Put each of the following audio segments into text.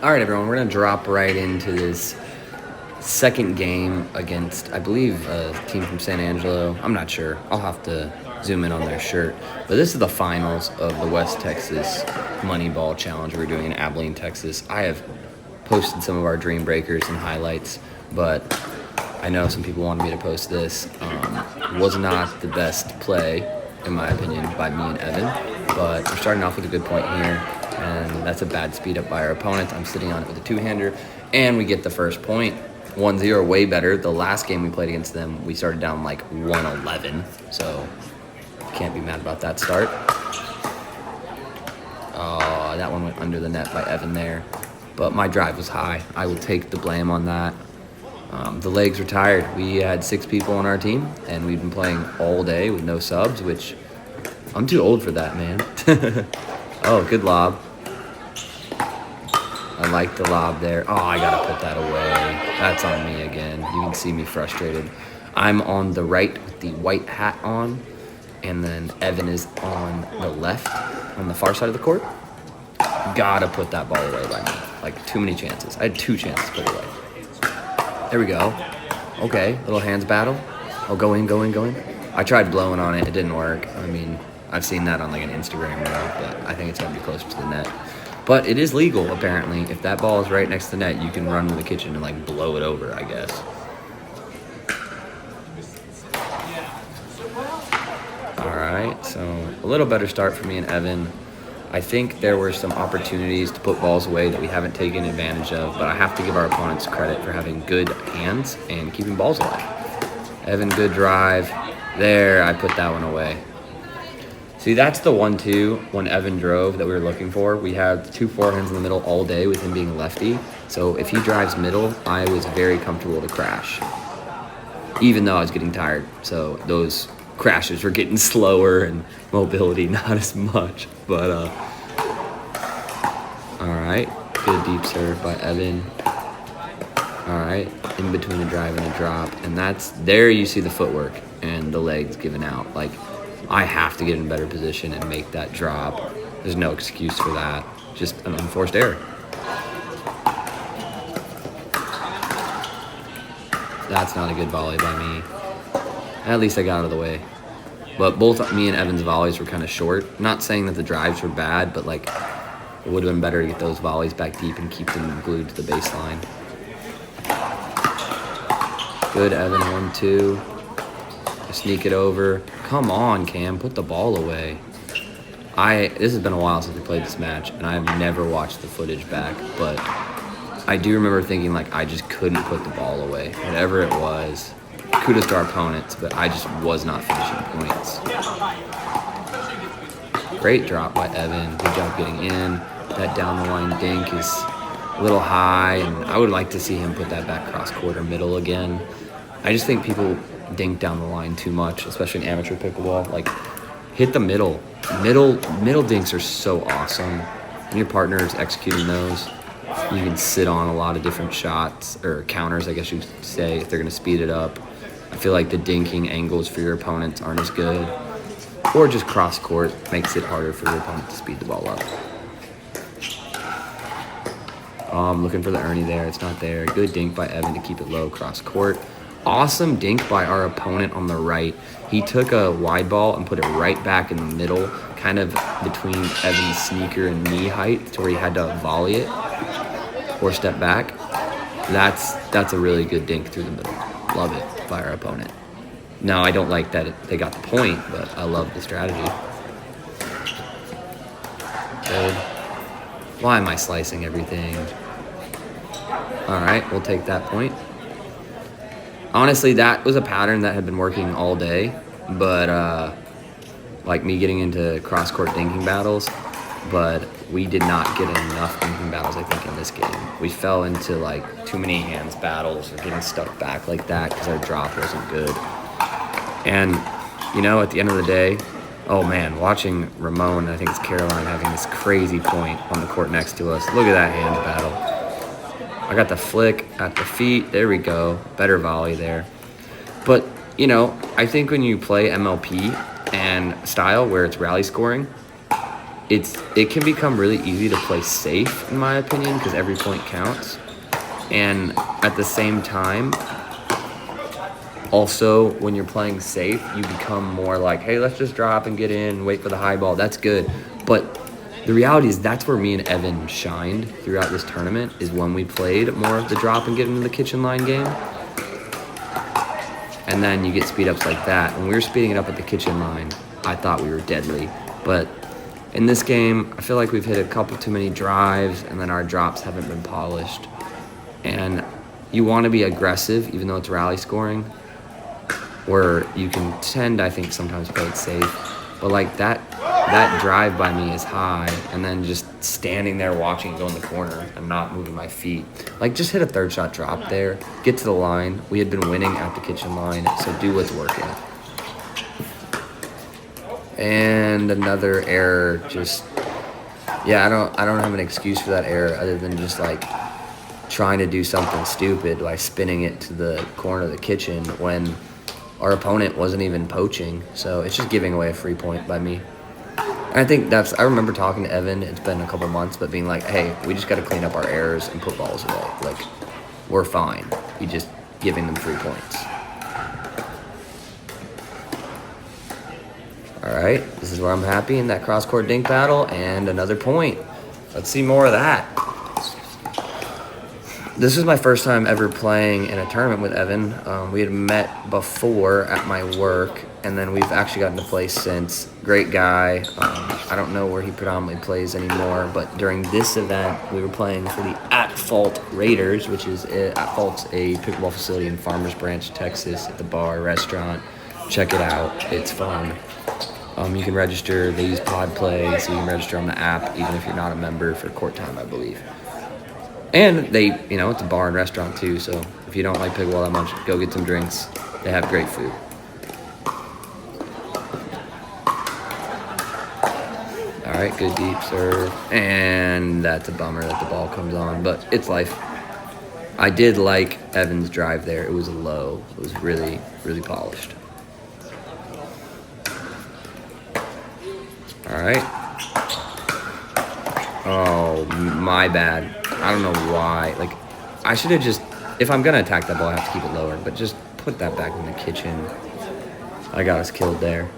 All right, everyone, we're going to drop right into this second game against, I believe, a team from San Angelo. I'm not sure. I'll have to zoom in on their shirt. But this is the finals of the West Texas Moneyball Challenge we're doing in Abilene, Texas. I have posted some of our Dream Breakers and highlights, but I know some people wanted me to post this. Was not the best play, in my opinion, by me and Evan, but we're starting off with a good point here, and that's a bad speed up by our opponent. I'm sitting on it with a two-hander, and we get the first point. 1-0, way better. The last game we played against them, we started down like 1-11, so can't be mad about that start. Oh, that one went under the net by Evan there, but my drive was high. I will take the blame on that. The legs were tired. We had 6 people on our team, and we've been playing all day with no subs, which I'm too old for that, man. Oh, good lob. I like the lob there. Oh, I got to put that away. That's on me again. You can see me frustrated. I'm on the right with the white hat on, and then Evan is on the left on the far side of the court. Gotta put that ball away by me. Like, too many chances. I had 2 chances to put it away. There we go. Okay, little hands battle. Oh, go in, go in, go in. I tried blowing on it. It didn't work. I mean, I've seen that on like an Instagram reel, but I think it's going to be closer to the net. But it is legal, apparently. If that ball is right next to the net, you can run to the kitchen and like blow it over, I guess. All right, so a little better start for me and Evan. I think there were some opportunities to put balls away that we haven't taken advantage of, but I have to give our opponents credit for having good hands and keeping balls alive. Evan, good drive. There, I put that one away. See, that's the 1-2 when Evan drove that we were looking for. We had 2 forehands in the middle all day with him being lefty. So if he drives middle, I was very comfortable to crash, even though I was getting tired. So those crashes were getting slower and mobility not as much. But, all right, good deep serve by Evan. All right, in between a drive and a drop. And that's, there you see the footwork and the legs giving out. Like, I have to get in a better position and make that drop. There's no excuse for that. Just an unforced error. That's not a good volley by me. At least I got out of the way. But both me and Evan's volleys were kind of short. Not saying that the drives were bad, but like it would have been better to get those volleys back deep and keep them glued to the baseline. Good, Evan, 1-2. Sneak it over. Come on, Cam, put the ball away. This has been a while since we played this match, and I've never watched the footage back, but I do remember thinking like I just couldn't put the ball away. Whatever it was. Kudos to our opponents, but I just was not finishing points. Great drop by Evan. Good job getting in. That down the line dink is a little high, and I would like to see him put that back cross court or middle again. I just think people dink down the line too much, especially in amateur pickleball. Like, hit the middle. Middle dinks are so awesome. When your partner is executing those, you can sit on a lot of different shots, or counters, I guess you could say, if they're going to speed it up. I feel like the dinking angles for your opponents aren't as good. Or just cross court makes it harder for your opponent to speed the ball up. I'm looking for the Ernie there. It's not there. Good dink by Evan to keep it low cross court. Awesome dink by our opponent on the right. He took a wide ball and put it right back in the middle, kind of between Evan's sneaker and knee height, to where he had to volley it or step back. That's a really good dink through the middle. Love it by our opponent. No, I don't like that they got the point, but I love the strategy. Good. Why am I slicing everything? All right, we'll take that point. Honestly, that was a pattern that had been working all day, but like me getting into cross-court dinking battles, but we did not get enough dinking battles, I think, in this game. We fell into like too many hands battles or getting stuck back like that because our drop wasn't good. And, you know, at the end of the day, oh man, watching Ramon, I think it's Caroline, having this crazy point on the court next to us. Look at that hands battle. I got the flick at the feet. There we go. Better volley there. But, you know, I think when you play MLP and style where it's rally scoring, it can become really easy to play safe, in my opinion, because every point counts. And at the same time, also, when you're playing safe, you become more like, hey, let's just drop and get in, wait for the high ball. That's good. But the reality is that's where me and Evan shined throughout this tournament, is when we played more of the drop and get into the kitchen line game. And then you get speed ups like that. When we were speeding it up at the kitchen line, I thought we were deadly. But in this game, I feel like we've hit a couple too many drives, and then our drops haven't been polished. And you want to be aggressive, even though it's rally scoring, where you can tend, I think, sometimes play it safe. But like that drive by me is high, and then just standing there watching it go in the corner and not moving my feet. Like, just hit a third shot drop there, get to the line. We had been winning at the kitchen line, so do what's working. And another error, I don't have an excuse for that error other than just like trying to do something stupid by spinning it to the corner of the kitchen when our opponent wasn't even poaching. So it's just giving away a free point by me. And I think I remember talking to Evan, it's been a couple months, but being like, hey, we just got to clean up our errors and put balls away. Like, we're fine. We just giving them 3 points. All right, this is where I'm happy in that cross-court dink battle, and another point. Let's see more of that. This is my first time ever playing in a tournament with Evan. We had met before at my work, and then we've actually gotten to play since. Great guy. I don't know where he predominantly plays anymore, but during this event, we were playing for the At Fault Raiders, which is At Fault's a pickleball facility in Farmers Branch, Texas, at the bar, restaurant. Check it out. It's fun. You can register. They use Pod Play, so you can register on the app, even if you're not a member, for court time, I believe. And they, it's a bar and restaurant too, so if you don't like pickleball that much, go get some drinks. They have great food. All right, good deep serve. And that's a bummer that the ball comes on, but it's life. I did like Evan's drive there. It was low. It was really, really polished. All right. Oh, my bad. I don't know why. Like, I should have just, if I'm going to attack that ball, I have to keep it lower. But just put that back in the kitchen. I got us killed there.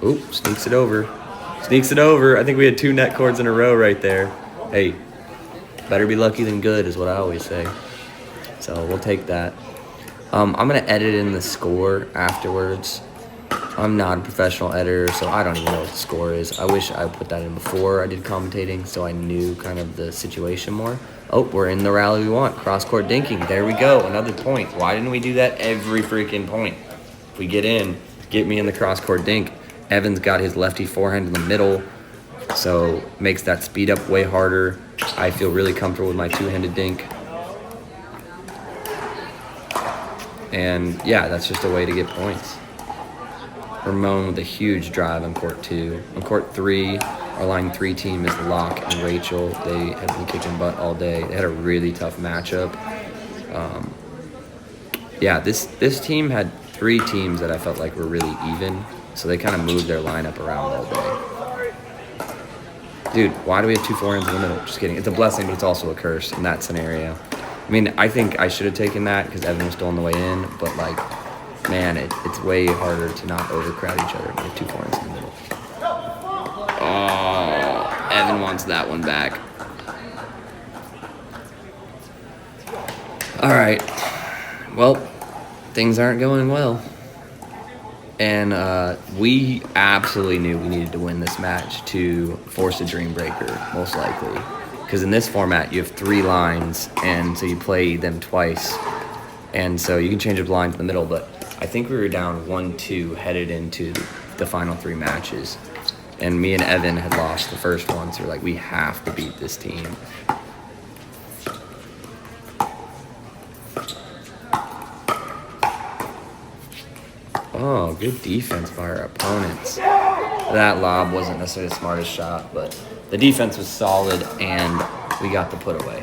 Oop, sneaks it over. Sneaks it over. I think we had 2 net cords in a row right there. Hey, better be lucky than good is what I always say. So we'll take that. I'm going to edit in the score afterwards. I'm not a professional editor, so I don't even know what the score is. I wish I put that in before I did commentating so I knew kind of the situation more. Oh, we're in the rally we want. Cross-court dinking. There we go. Another point. Why didn't we do that every freaking point? If we get in, get me in the cross-court dink. Evan's got his lefty forehand in the middle, so makes that speed up way harder. I feel really comfortable with my two-handed dink. And, yeah, that's just a way to get points. Ramon with a huge drive on court 2. On court 3, our line 3 team is Locke and Rachel. They have been kicking butt all day. They had a really tough matchup. This team had 3 teams that I felt like were really even, so they kind of moved their lineup around all day. Dude, why do we have 2 forehands in the middle? Just kidding. It's a blessing, but it's also a curse in that scenario. I mean, I think I should have taken that because Evan was still on the way in, but, like, man, it's way harder to not overcrowd each other with 2 forehands in the middle. Oh, Evan wants that one back. All right. Well, things aren't going well. And we absolutely knew we needed to win this match to force a dream breaker, most likely. Because in this format, you have 3 lines, and so you play them twice. And so you can change up the lines in the middle, but I think we were down 1-2 headed into the final 3 matches. And me and Evan had lost the first one, so we're like, we have to beat this team. Oh, good defense by our opponents. That lob wasn't necessarily the smartest shot, but the defense was solid, and we got the put away.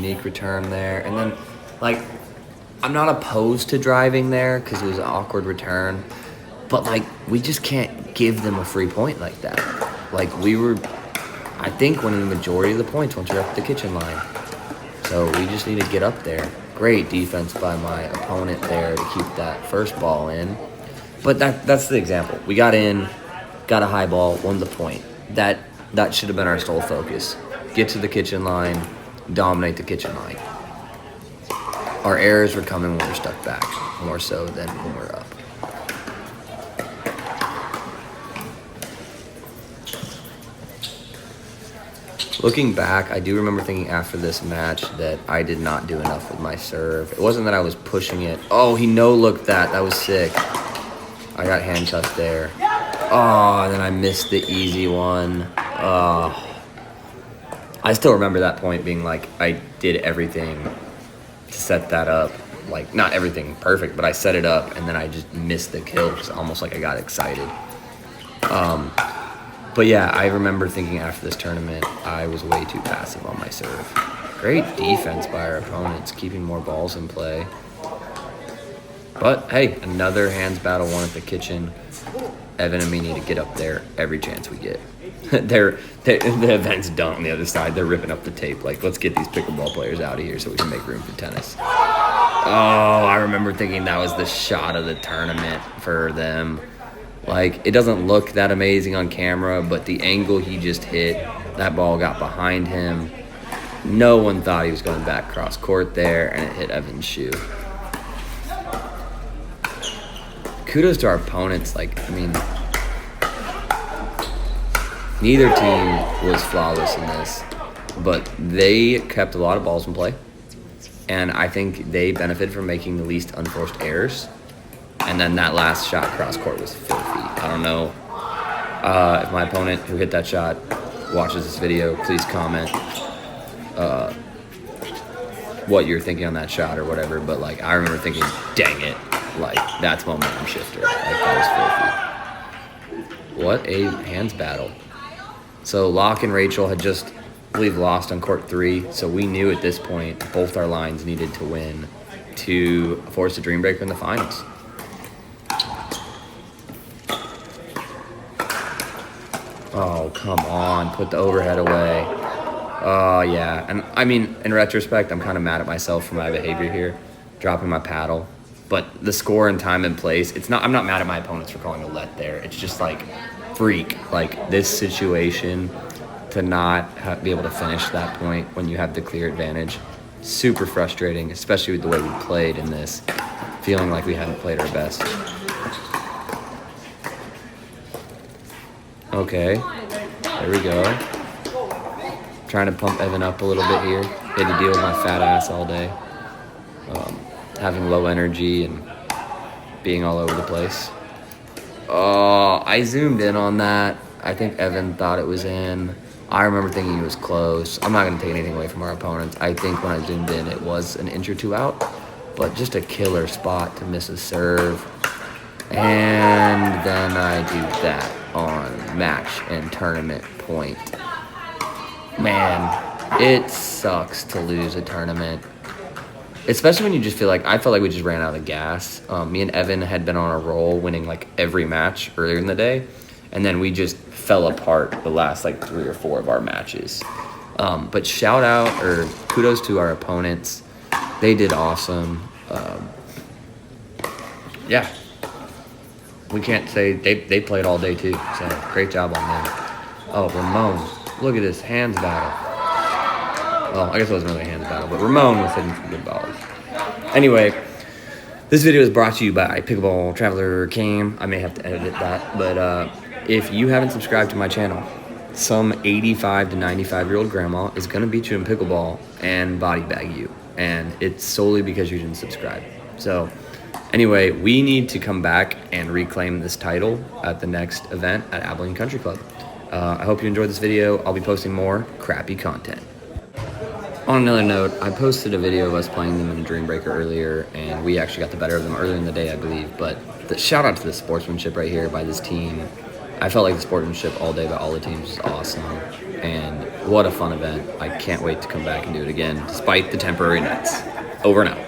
unique return there. And then, like, I'm not opposed to driving there because it was an awkward return. But, like, we just can't give them a free point like that. Like, we were, I think, winning the majority of the points once you're up the kitchen line. So we just need to get up there. Great defense by my opponent there to keep that first ball in. But that's the example. We got in, got a high ball, won the point. That should have been our sole focus. Get to the kitchen line, dominate the kitchen line. Our errors were coming when we're stuck back, more so than when we're up. Looking back, I do remember thinking after this match that I did not do enough with my serve. It wasn't that I was pushing it. Oh, he no-looked that. That was sick. I got handcuffed there. Oh, and then I missed the easy one. Oh. I still remember that point being like, I did everything to set that up. Like, not everything perfect, but I set it up, and then I just missed the kill. It's almost like I got excited. But yeah, I remember thinking after this tournament, I was way too passive on my serve. Great defense by our opponents, keeping more balls in play. But hey, another hands battle won at the kitchen. Evan and me need to get up there every chance we get. The event's done on the other side. They're ripping up the tape. Like, let's get these pickleball players out of here so we can make room for tennis. Oh, I remember thinking that was the shot of the tournament for them. Like, it doesn't look that amazing on camera, but the angle he just hit, that ball got behind him. No one thought he was going back cross court there, and it hit Evan's shoe. Kudos to our opponents. Like, I mean, neither team was flawless in this, but they kept a lot of balls in play, and I think they benefited from making the least unforced errors. And then that last shot cross court was filthy. I don't know if my opponent who hit that shot watches this video. Please comment what you're thinking on that shot or whatever. But like, I remember thinking, dang it, like that's momentum shifter. Like that was filthy. What a hands battle. So Locke and Rachel had just, I believe, lost on court 3. So we knew at this point both our lines needed to win to force a dream breaker in the finals. Oh, come on. Put the overhead away. Oh, yeah. And, I mean, in retrospect, I'm kind of mad at myself for my behavior here, dropping my paddle. But the score and time and place, I'm not mad at my opponents for calling a let there. It's just, like, freak. Like, this situation, to not be able to finish that point when you have the clear advantage, super frustrating, especially with the way we played in this, feeling like we hadn't played our best. Okay, there we go. Trying to pump Evan up a little bit here. Had to deal with my fat ass all day. Having low energy and being all over the place. Oh, I zoomed in on that. I think Evan thought it was in. I remember thinking it was close. I'm not going to take anything away from our opponents. I think when I zoomed in, it was an inch or two out. But just a killer spot to miss a serve. And then I do that on match and tournament point. Man, it sucks to lose a tournament. Especially when you just feel like, I felt like we just ran out of gas. Me and Evan had been on a roll winning like every match earlier in the day. And then we just fell apart the last like 3 or 4 of our matches. But shout out or kudos to our opponents. They did awesome. Yeah. We can't say they played all day too. So great job on them. Oh, Ramon. Look at this hands battle. Well, I guess it wasn't really a hands battle, but Ramon was hitting some good balls. Anyway, this video is brought to you by Pickleball Traveler Cam. I may have to edit that, but if you haven't subscribed to my channel, some 85 to 95-year-old grandma is going to beat you in pickleball and body bag you, and it's solely because you didn't subscribe. So anyway, we need to come back and reclaim this title at the next event at Abilene Country Club. I hope you enjoyed this video. I'll be posting more crappy content. On another note, I posted a video of us playing them in a Dream Breaker earlier, and we actually got the better of them earlier in the day, I believe. But shout out to the sportsmanship right here by this team. I felt like the sportsmanship all day by all the teams was awesome. And What a fun event. I can't wait to come back and do it again, despite the temporary nets. Over and out.